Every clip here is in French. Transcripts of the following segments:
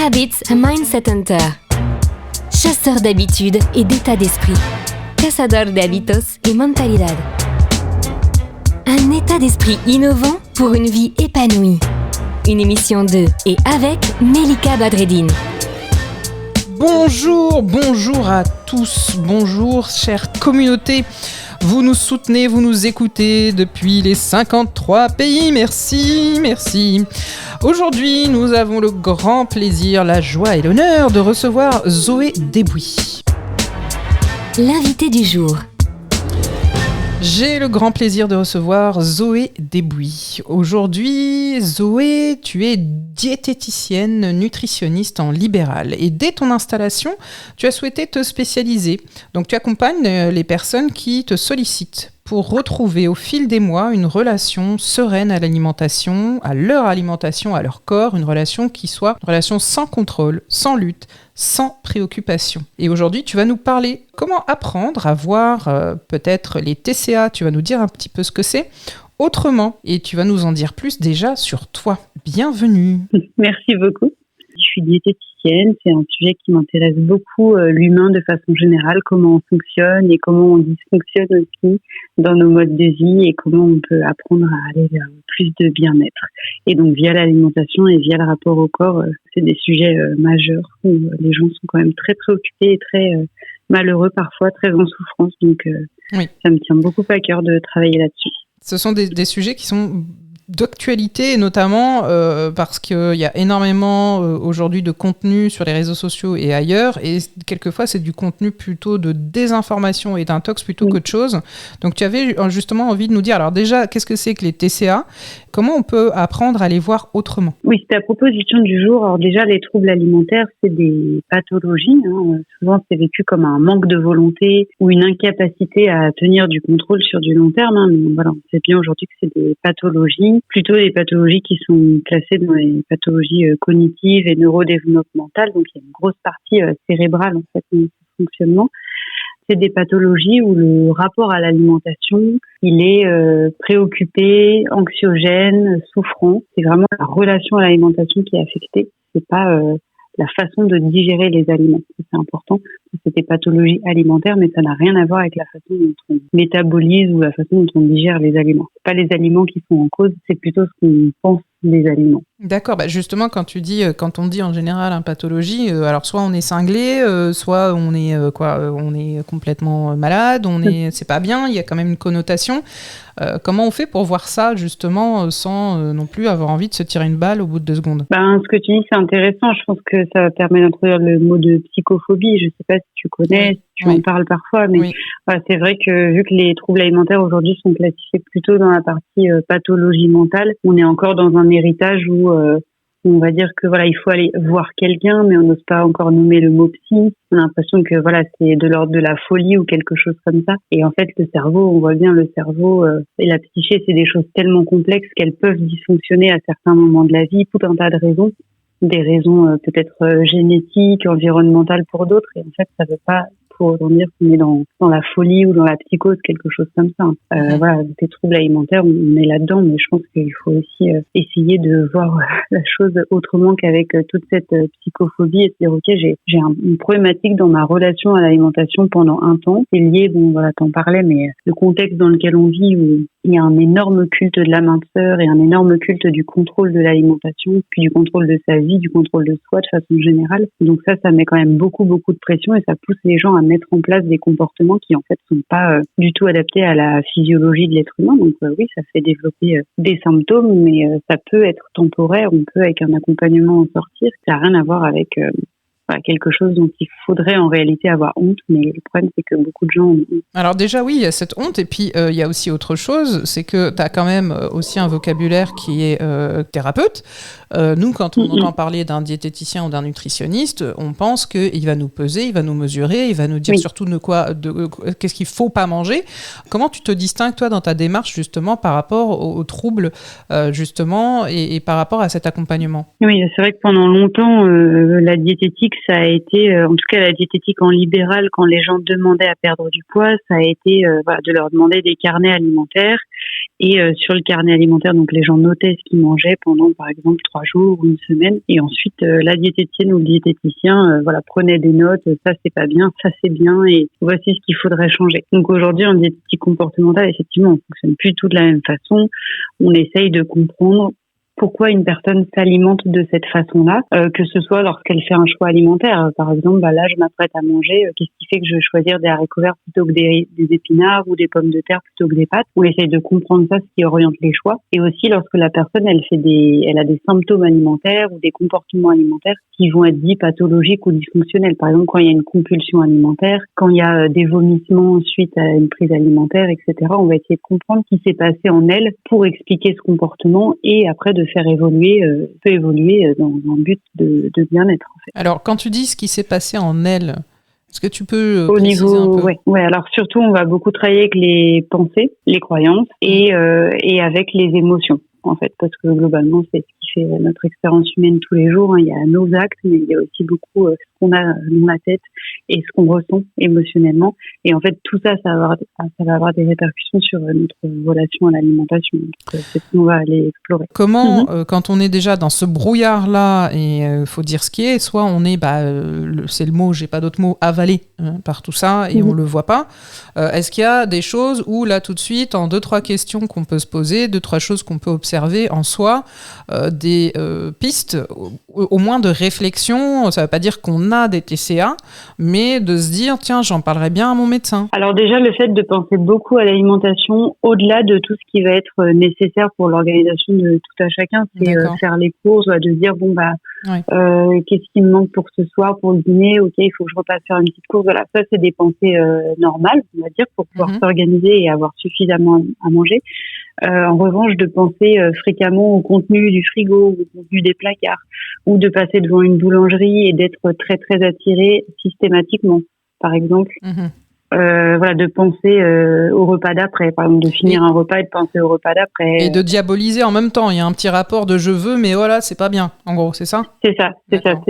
Habits a Mindset Hunter. Chasseur d'habitudes et d'état d'esprit. Cazador de hábitos y mentalidad. Un état d'esprit innovant pour une vie épanouie. Une émission de et avec Melika Badreddine. Bonjour à tous, bonjour chère communauté. Vous nous soutenez, vous nous écoutez depuis les 53 pays, merci. Aujourd'hui, nous avons le grand plaisir, la joie et l'honneur de recevoir Zoé Debouy. L'invité du jour. J'ai le grand plaisir de recevoir Zoé Debouy. Aujourd'hui, Zoé, tu es diététicienne, nutritionniste en libéral. Et dès ton installation, tu as souhaité te spécialiser. Donc tu accompagnes les personnes qui te sollicitent pour retrouver au fil des mois une relation sereine à l'alimentation, à leur corps, une relation qui soit une relation sans contrôle, sans lutte, sans préoccupation. Et aujourd'hui, tu vas nous parler comment apprendre à voir peut-être les TCA, tu vas nous dire un petit peu ce que c'est, autrement, et tu vas nous en dire plus déjà sur toi. Bienvenue. Merci beaucoup. Je suis diététicienne, c'est un sujet qui m'intéresse beaucoup, l'humain de façon générale, comment on fonctionne et comment on dysfonctionne aussi dans nos modes de vie et comment on peut apprendre à aller vers plus de bien-être. Et donc via l'alimentation et via le rapport au corps, c'est des sujets majeurs où les gens sont quand même très préoccupés et très malheureux parfois, très en souffrance. Donc oui. Ça me tient beaucoup à cœur de travailler là-dessus. Ce sont des sujets qui sont d'actualité, notamment parce qu'il y a énormément aujourd'hui de contenu sur les réseaux sociaux et ailleurs, et quelquefois c'est du contenu plutôt de désinformation et d'intox plutôt qu'autre chose. Donc tu avais justement envie de nous dire, alors déjà, qu'est-ce que c'est que les TCA ? Comment on peut apprendre à les voir autrement ? Oui, c'est la proposition du jour. Alors déjà, les troubles alimentaires, c'est des pathologies. Souvent, c'est vécu comme un manque de volonté ou une incapacité à tenir du contrôle sur du long terme. Mais voilà, on sait bien aujourd'hui que c'est des pathologies, plutôt des pathologies qui sont classées dans les pathologies cognitives et neurodéveloppementales. Donc, il y a une grosse partie cérébrale, en fait, dans ce fonctionnement. C'est des pathologies où le rapport à l'alimentation, il est préoccupé, anxiogène, souffrant. C'est vraiment la relation à l'alimentation qui est affectée. C'est pas la façon de digérer les aliments. C'est important. C'est des pathologies alimentaires, mais ça n'a rien à voir avec la façon dont on métabolise ou la façon dont on digère les aliments. C'est pas les aliments qui sont en cause, c'est plutôt ce qu'on pense des aliments. D'accord, justement quand on dit en général pathologie, alors soit on est cinglé, soit on est on est complètement malade, c'est pas bien, il y a quand même une connotation. Comment on fait pour voir ça justement sans non plus avoir envie de se tirer une balle au bout de 2 secondes ? Ce que tu dis c'est intéressant, je pense que ça permet d'introduire le mot de psychophobie, je sais pas si tu connais, si tu en parles parfois, mais c'est vrai que vu que les troubles alimentaires aujourd'hui sont classifiés plutôt dans la partie pathologie mentale, on est encore dans un héritage où on va dire que il faut aller voir quelqu'un, mais on n'ose pas encore nommer le mot psy. On a l'impression que c'est de l'ordre de la folie ou quelque chose comme ça. Et en fait, le cerveau, on voit bien le cerveau et la psyché, c'est des choses tellement complexes qu'elles peuvent dysfonctionner à certains moments de la vie, tout un tas de raisons. Des raisons peut-être génétiques, environnementales pour d'autres. Et en fait, ça veut pas pour autant dire qu'on est dans la folie ou dans la psychose, quelque chose comme ça. Des troubles alimentaires, on est là-dedans, mais je pense qu'il faut aussi essayer de voir la chose autrement qu'avec toute cette psychophobie et se dire, ok, j'ai une problématique dans ma relation à l'alimentation pendant un temps. C'est lié, t'en parlais, mais le contexte dans lequel on vit où il y a un énorme culte de la minceur et un énorme culte du contrôle de l'alimentation, puis du contrôle de sa vie, du contrôle de soi de façon générale. Donc ça met quand même beaucoup de pression et ça pousse les gens à mettre en place des comportements qui en fait sont pas du tout adaptés à la physiologie de l'être humain. Donc oui, ça fait développer des symptômes, mais ça peut être temporaire, on peut avec un accompagnement en sortir. Ça n'a rien à voir avec quelque chose dont il faudrait en réalité avoir honte, mais le problème c'est que beaucoup de gens ont honte. Alors déjà oui, il y a cette honte, et puis il y a aussi autre chose, c'est que tu as quand même aussi un vocabulaire qui est thérapeute. Nous, quand on entend parler d'un diététicien ou d'un nutritionniste, on pense qu'il va nous peser, il va nous mesurer, il va nous dire surtout qu'est-ce qu'il faut pas manger. Comment tu te distingues toi dans ta démarche justement par rapport aux troubles justement et par rapport à cet accompagnement ? Oui, c'est vrai que pendant longtemps, la diététique, ça a été, en tout cas la diététique en libéral, quand les gens demandaient à perdre du poids, ça a été de leur demander des carnets alimentaires Et sur le carnet alimentaire, donc les gens notaient ce qu'ils mangeaient pendant, par exemple, 3 jours ou une semaine. Et ensuite, la diététicienne ou le diététicien, prenait des notes. Ça, c'est pas bien. Ça, c'est bien. Et voici ce qu'il faudrait changer. Donc aujourd'hui, en diététique comportementale, effectivement, on fonctionne plus tout de la même façon. On essaye de comprendre pourquoi une personne s'alimente de cette façon-là, que ce soit lorsqu'elle fait un choix alimentaire. Par exemple, là, je m'apprête à manger. Qu'est-ce qui fait que je vais choisir des haricots verts plutôt que des épinards ou des pommes de terre plutôt que des pâtes? On essaye de comprendre ça, ce qui oriente les choix. Et aussi, lorsque la personne, elle a des symptômes alimentaires ou des comportements alimentaires qui vont être dits pathologiques ou dysfonctionnels. Par exemple, quand il y a une compulsion alimentaire, quand il y a des vomissements suite à une prise alimentaire, etc. On va essayer de comprendre ce qui s'est passé en elle pour expliquer ce comportement et après de faire évoluer dans un but de bien-être, en fait. Alors, quand tu dis ce qui s'est passé en elle, est-ce que tu peux au préciser niveau, un peu? Ouais. Alors surtout, on va beaucoup travailler avec les pensées, les croyances et avec les émotions, en fait, parce que globalement, c'est ce qui fait notre expérience humaine tous les jours. Il y a nos actes, mais il y a aussi beaucoup ce qu'on a dans la tête et ce qu'on ressent émotionnellement. Et en fait, tout ça, ça va avoir des répercussions sur notre relation à l'alimentation. Donc, c'est ce qu'on va aller explorer. Comment, quand on est déjà dans ce brouillard-là, et faut dire ce qui est, soit on est, c'est le mot, j'ai pas d'autre mot, avalé par tout ça, et on le voit pas. Est-ce qu'il y a des choses où, là, tout de suite, en 2-3 questions qu'on peut se poser, 2-3 choses qu'on peut observer en soi, des pistes, au moins de réflexion, ça veut pas dire qu'on a des TCA, mais de se dire, tiens, j'en parlerai bien à mon médecin. Alors déjà, le fait de penser beaucoup à l'alimentation, au-delà de tout ce qui va être nécessaire pour l'organisation de tout à chacun, c'est faire les courses, de dire, qu'est-ce qui me manque pour ce soir, pour le dîner, ok, il faut que je repasse faire une petite course. Voilà, ça, c'est des pensées normales, on va dire, pour pouvoir s'organiser et avoir suffisamment à manger. En revanche, de penser fréquemment au contenu du frigo, au contenu des placards, ou de passer devant une boulangerie et d'être très très attiré systématiquement, par exemple. De penser au repas d'après, par exemple, de finir un repas et de penser au repas d'après. Et de diaboliser en même temps. Il y a un petit rapport de je veux, mais voilà, c'est pas bien, en gros, c'est ça? C'est ça.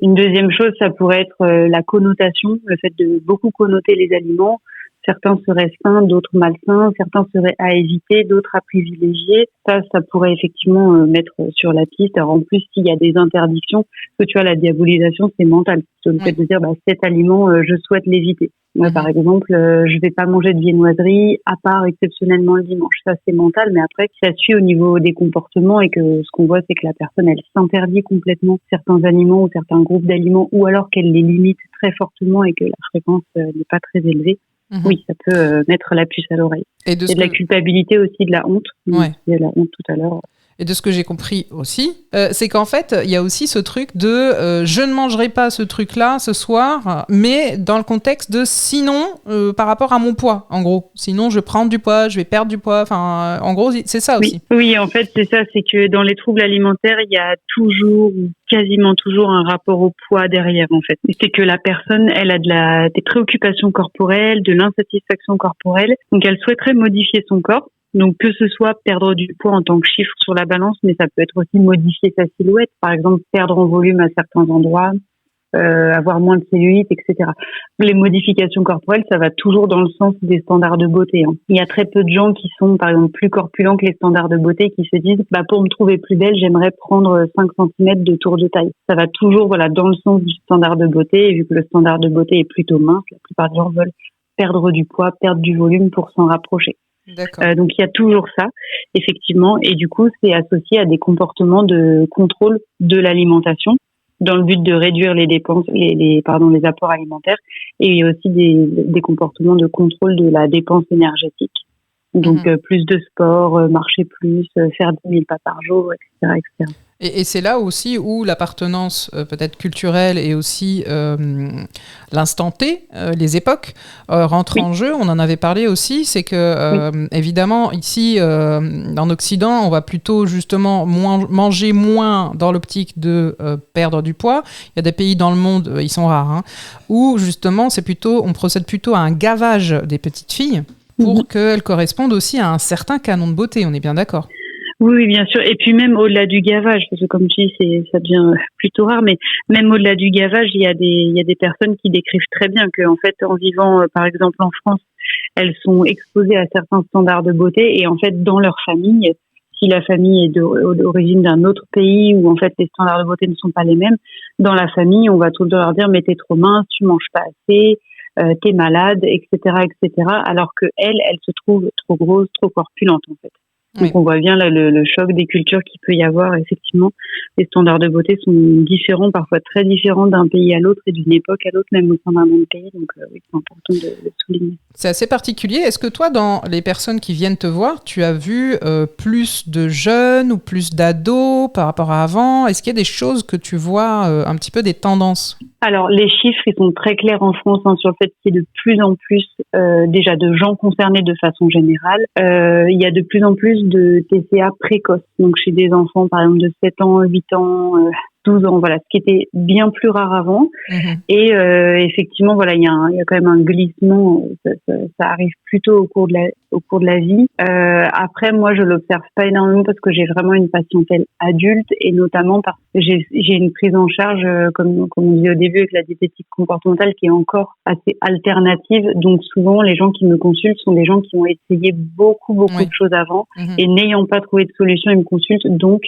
Une deuxième chose, ça pourrait être la connotation, le fait de beaucoup connoter les aliments. Certains seraient sains, d'autres malsains, certains seraient à éviter, d'autres à privilégier. Ça pourrait effectivement mettre sur la piste. Alors en plus, s'il y a des interdictions, que tu vois, la diabolisation, c'est mental. C'est le fait de dire, cet aliment, je souhaite l'éviter. Moi, par exemple, je vais pas manger de viennoiserie, à part exceptionnellement le dimanche. Ça, c'est mental, mais après, ça suit au niveau des comportements et que ce qu'on voit, c'est que la personne, elle s'interdit complètement certains aliments ou certains groupes d'aliments, ou alors qu'elle les limite très fortement et que la fréquence n'est pas très élevée. Oui, ça peut mettre la puce à l'oreille. Et de la culpabilité aussi, de la honte. Il y a la honte tout à l'heure. Et de ce que j'ai compris aussi, c'est qu'en fait, il y a aussi ce truc de je ne mangerai pas ce truc-là ce soir, mais dans le contexte de sinon, par rapport à mon poids, en gros. Sinon, je prends du poids, je vais perdre du poids. Enfin, en gros, c'est ça aussi. Oui, en fait, c'est ça. C'est que dans les troubles alimentaires, il y a toujours, quasiment toujours, un rapport au poids derrière, en fait. C'est que la personne, elle a des préoccupations corporelles, de l'insatisfaction corporelle. Donc, elle souhaiterait modifier son corps. Donc, que ce soit perdre du poids en tant que chiffre sur la balance, mais ça peut être aussi modifier sa silhouette. Par exemple, perdre en volume à certains endroits, avoir moins de cellulite, etc. Les modifications corporelles, ça va toujours dans le sens des standards de beauté. Il y a très peu de gens qui sont, par exemple, plus corpulents que les standards de beauté, qui se disent, pour me trouver plus belle, j'aimerais prendre 5 cm de tour de taille. Ça va toujours, dans le sens du standard de beauté. Et vu que le standard de beauté est plutôt mince, la plupart des gens veulent perdre du poids, perdre du volume pour s'en rapprocher. Donc il y a toujours ça, effectivement, et du coup c'est associé à des comportements de contrôle de l'alimentation dans le but de réduire les dépenses, les apports alimentaires, et il y a aussi des comportements de contrôle de la dépense énergétique. Donc plus de sport, marcher plus, faire 10 000 pas par jour, etc., etc. Et c'est là aussi où l'appartenance peut-être culturelle et aussi l'instant T, les époques, rentrent en jeu. On en avait parlé aussi, c'est que évidemment ici en Occident, on va plutôt justement manger moins dans l'optique de perdre du poids. Il y a des pays dans le monde, ils sont rares, où justement on procède plutôt à un gavage des petites filles pour qu'elles correspondent aussi à un certain canon de beauté. On est bien d'accord? Oui, bien sûr. Et puis même au-delà du gavage, parce que comme tu dis, ça devient plutôt rare, mais même au-delà du gavage, il y a des personnes qui décrivent très bien que, en fait, en vivant, par exemple, en France, elles sont exposées à certains standards de beauté et en fait, dans leur famille, si la famille est d'origine d'un autre pays où en fait les standards de beauté ne sont pas les mêmes, dans la famille, on va tout le temps leur dire mais t'es trop mince, tu manges pas assez, t'es malade, etc., etc. Alors que elle se trouve trop grosse, trop corpulente en fait. Donc on voit bien là le choc des cultures qu'il peut y avoir. Effectivement, les standards de beauté sont différents, parfois très différents d'un pays à l'autre et d'une époque à l'autre, même au sein d'un même pays. Donc oui, c'est important de souligner. C'est assez particulier. Est-ce que toi, dans les personnes qui viennent te voir, tu as vu plus de jeunes ou plus d'ados par rapport à avant? Est-ce qu'il y a des choses que tu vois, un petit peu des tendances? Alors, les chiffres, ils sont très clairs en France sur le fait qu'il y ait de plus en plus déjà de gens concernés de façon générale. Il y a de plus en plus de TCA précoces, donc chez des enfants, par exemple, de 7 ans, 8 ans, 12 ans, voilà, ce qui était bien plus rare avant. Et effectivement, voilà, il y a quand même un glissement, ça arrive plutôt au cours de la vie. Après, moi, je l'observe pas énormément parce que j'ai vraiment une patientèle adulte et notamment parce que j'ai une prise en charge, comme on disait au début, avec la diététique comportementale qui est encore assez alternative. Donc, souvent, les gens qui me consultent sont des gens qui ont essayé beaucoup de choses avant et n'ayant pas trouvé de solution, ils me consultent. Donc,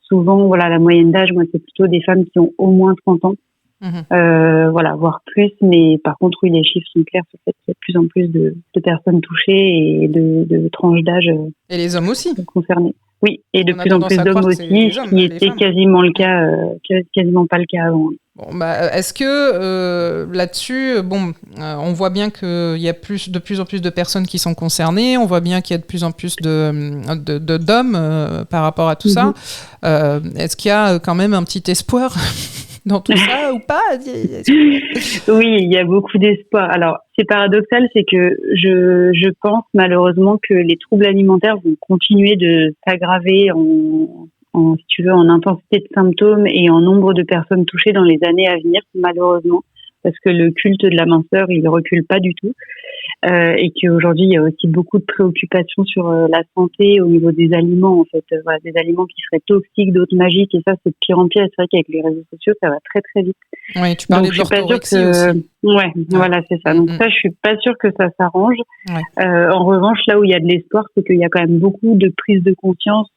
souvent, voilà, la moyenne d'âge, moi, c'est plutôt des femmes qui ont au moins 30 ans. Voilà, voire plus, mais par contre, oui, les chiffres sont clairs sur le fait qu'il y a de plus en plus de personnes touchées et de tranches d'âge. Et les hommes aussi. Concernés. Oui, et de plus en plus d'hommes aussi, ce qui était quasiment le cas, quasiment pas le cas avant. Bon, est-ce que là-dessus, on voit bien qu'il y a de plus en plus de personnes qui sont concernées, on voit bien qu'il y a de plus en plus d'hommes par rapport à tout ça. Est-ce qu'il y a quand même un petit espoir dans tout ça ou pas? Oui, il y a beaucoup d'espoir. Alors, c'est paradoxal, c'est que je pense malheureusement que les troubles alimentaires vont continuer de s'aggraver si tu veux, en intensité de symptômes et en nombre de personnes touchées dans les années à venir, malheureusement, parce que le culte de la minceur, il recule pas du tout. Et qu'aujourd'hui, il y a aussi beaucoup de préoccupations sur la santé au niveau des aliments, en fait. Voilà, des aliments qui seraient toxiques, d'autres magiques, et ça, c'est de pire en pire. C'est vrai qu'avec les réseaux sociaux, ça va très, très vite. Oui, tu parlais de l'orthorexie aussi. Ouais, voilà, c'est ça. Donc ça, je suis pas sûre que ça s'arrange. En revanche, là où il y a de l'espoir, c'est qu'il y a quand même beaucoup de prise de conscience.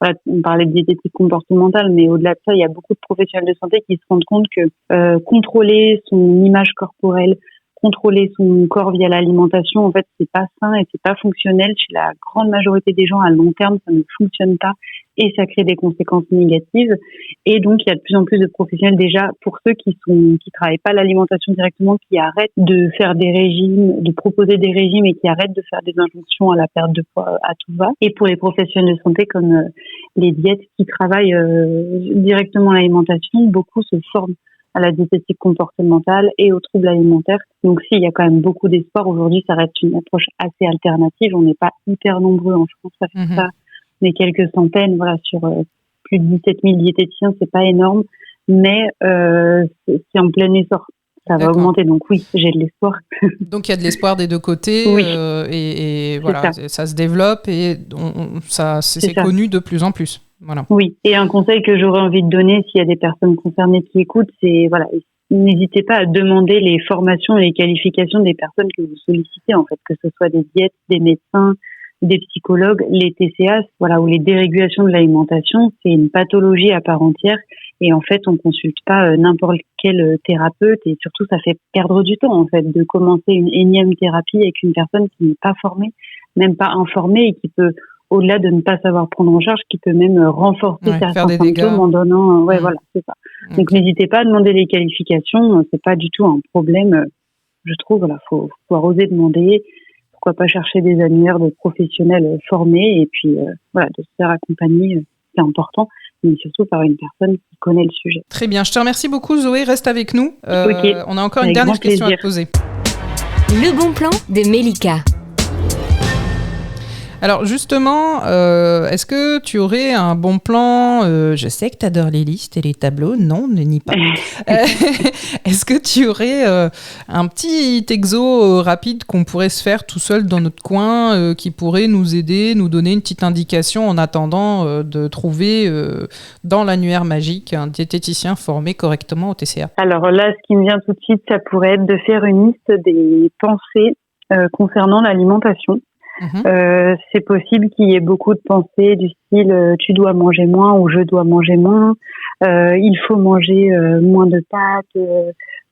Voilà, on parlait de diététique comportementale, mais au-delà de ça, il y a beaucoup de professionnels de santé qui se rendent compte que contrôler son image corporelle, contrôler son corps via l'alimentation, en fait, c'est pas sain et c'est pas fonctionnel. Chez la grande majorité des gens, à long terme, ça ne fonctionne pas et ça crée des conséquences négatives. Et donc, il y a de plus en plus de professionnels déjà, pour ceux qui travaillent pas l'alimentation directement, qui arrêtent de faire des régimes, de proposer des régimes et qui arrêtent de faire des injonctions à la perte de poids à tout va. Et pour les professionnels de santé comme les diètes qui travaillent directement l'alimentation, beaucoup se forment à la diététique comportementale et aux troubles alimentaires. Donc il y a quand même beaucoup d'espoir. Aujourd'hui, ça reste une approche assez alternative. On n'est pas hyper nombreux en France à faire ça. On est quelques centaines, voilà, sur plus de 17 000 diététiciens, c'est pas énorme, mais c'est en plein essor. Ça va augmenter, donc oui, j'ai de l'espoir. Donc il y a de l'espoir des deux côtés, et voilà, ça se développe et c'est connu de plus en plus. Voilà. Oui, et un conseil que j'aurais envie de donner s'il y a des personnes concernées qui écoutent, c'est voilà, n'hésitez pas à demander les formations et les qualifications des personnes que vous sollicitez, en fait, que ce soit des diètes, des médecins, des psychologues, les TCA, voilà, ou les dérégulations de l'alimentation, c'est une pathologie à part entière. Et en fait, on consulte pas n'importe quel thérapeute et surtout, ça fait perdre du temps, en fait, de commencer une énième thérapie avec une personne qui n'est pas formée, même pas informée et qui peut, au-delà de ne pas savoir prendre en charge, qui peut même renforcer certains symptômes en donnant, voilà, c'est ça. Donc, n'hésitez pas à demander les qualifications, c'est pas du tout un problème, je trouve, voilà, faut oser demander. Pourquoi pas chercher des annuaires de professionnels formés et puis voilà, de se faire accompagner, c'est important, mais surtout par une personne qui connaît le sujet. Très bien, je te remercie beaucoup Zoé, reste avec nous. On a encore une dernière question à te poser. Le bon plan de Mélika. Alors justement, est-ce que tu aurais un bon plan je sais que tu adores les listes et les tableaux. Non, ne nie pas. Est-ce que tu aurais un petit exo rapide qu'on pourrait se faire tout seul dans notre coin qui pourrait nous aider, nous donner une petite indication en attendant de trouver dans l'annuaire magique un diététicien formé correctement au TCA? Alors là, ce qui me vient tout de suite, ça pourrait être de faire une liste des pensées concernant l'alimentation. C'est possible qu'il y ait beaucoup de pensées du style tu dois manger moins ou je dois manger moins, il faut manger moins de pâtes,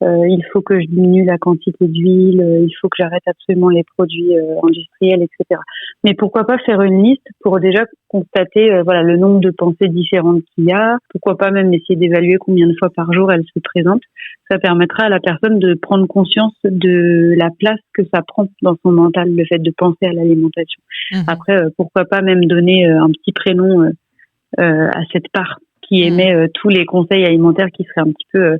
il faut que je diminue la quantité d'huile, il faut que j'arrête absolument les produits industriels, etc. Mais pourquoi pas faire une liste pour déjà constater le nombre de pensées différentes qu'il y a, pourquoi pas même essayer d'évaluer combien de fois par jour elles se présentent. Ça permettra à la personne de prendre conscience de la place que ça prend dans son mental, le fait de penser à l'alimentation. Après, pourquoi pas même donner un petit prénom à cette part qui émet tous les conseils alimentaires, qui serait un petit peu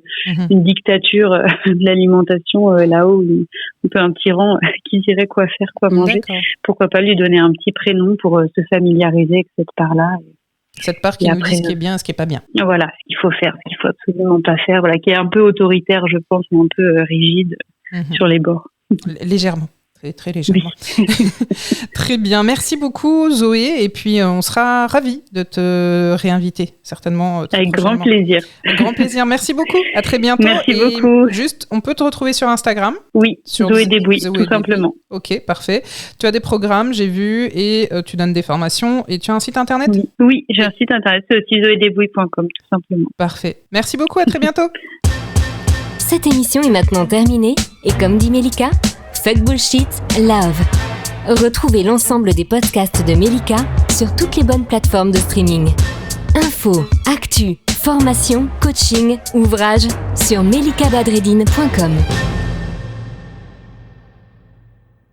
une dictature de l'alimentation là-haut, un peu un tyran qui dirait quoi faire, quoi manger. D'accord. Pourquoi pas lui donner un petit prénom pour se familiariser avec cette part-là. Cette part qui nous dit ce qui est bien et ce qui est pas bien. Voilà, ce qu'il faut faire, ce qu'il faut absolument pas faire, qui est un peu autoritaire, je pense, mais un peu rigide sur les bords. Légèrement. Très légèrement. Oui. Très bien. Merci beaucoup, Zoé. Et puis, on sera ravis de te réinviter, certainement. Avec grand plaisir. Avec grand plaisir. Merci beaucoup. À très bientôt. Merci beaucoup. Juste, on peut te retrouver sur Instagram? Oui, Zoé Desbouilles, tout simplement. Ok, parfait. Tu as des programmes, j'ai vu, et tu donnes des formations. Et tu as un site internet? Oui, j'ai un site internet. C'est aussi zoedesbouilles.com, tout simplement. Parfait. Merci beaucoup. À très bientôt. Cette émission est maintenant terminée. Et comme dit Mélika, fuck bullshit, love. Retrouvez l'ensemble des podcasts de Mélika sur toutes les bonnes plateformes de streaming. Infos, actu, formation, coaching, ouvrages sur melikabadreddine.com.